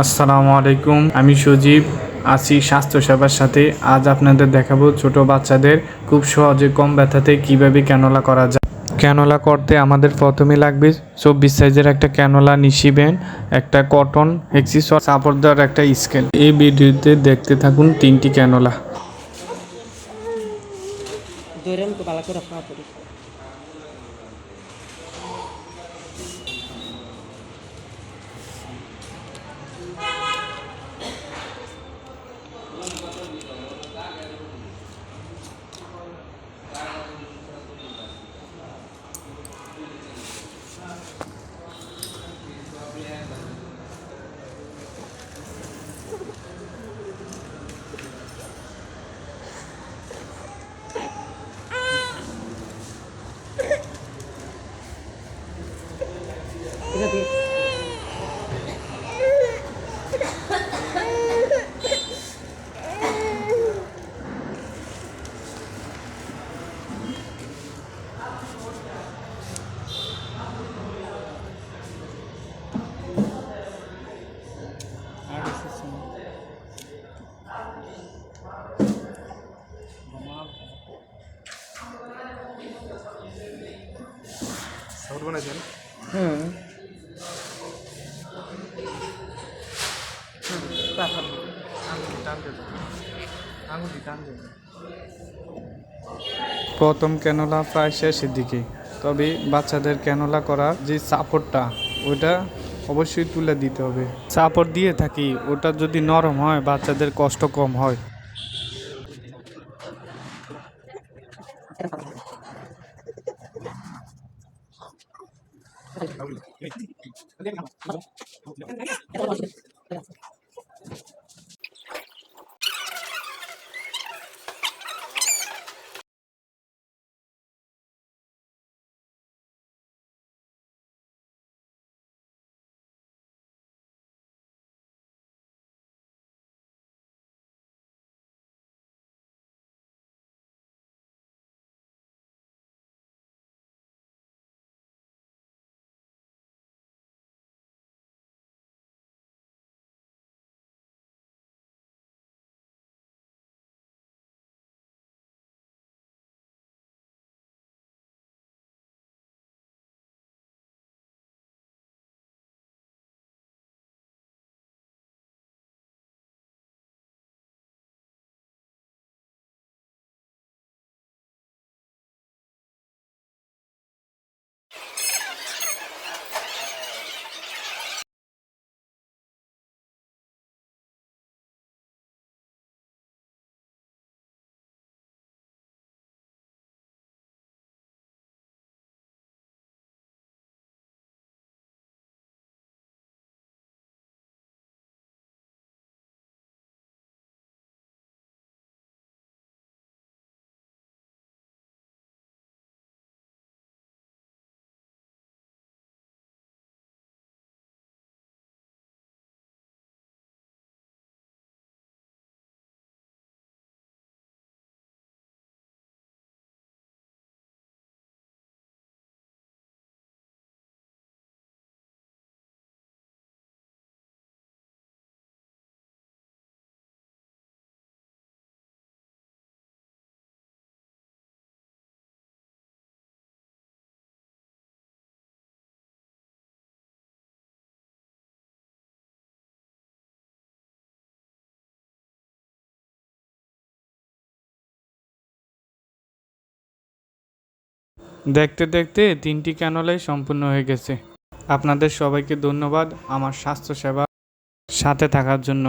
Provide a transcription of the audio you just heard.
আসসালামু আলাইকুম, আমি সজীব আছি স্বাস্থ্যসেবার সাথে। আজ আপনাদের দেখাবো ছোট বাচ্চাদের খুব সহজে কম ব্যথাতে কিভাবে ক্যানোলা করা যায়। ক্যানোলা করতে আমাদের প্রথমে লাগবে 24 সাইজের একটা ক্যানোলা নিশিবেন, একটা কটন হেক্সিস কাপড় দেওয়ার একটা স্কেল। এই ভিডিওতে দেখতে থাকুন 3টি ক্যানোলা। ধরেন তো ভালো করে খাওয়া পড়ি। এটা দিয়ে হুম প্রথম ক্যানোলা প্রায় শেষের দিকে, তবে বাচ্চাদের ক্যানোলা করার যে সাপোর্টটা ওটা অবশ্যই তুলে দিতে হবে। সাপোর্ট দিয়ে থাকি, ওটা যদি নরম হয় বাচ্চাদের কষ্ট কম হয়। দেখতে দেখতে 3টি ক্যানোলাই সম্পূর্ণ হয়ে গেছে। আপনাদের সবাইকে ধন্যবাদ আমার স্বাস্থ্যসেবা সাথে থাকার জন্য।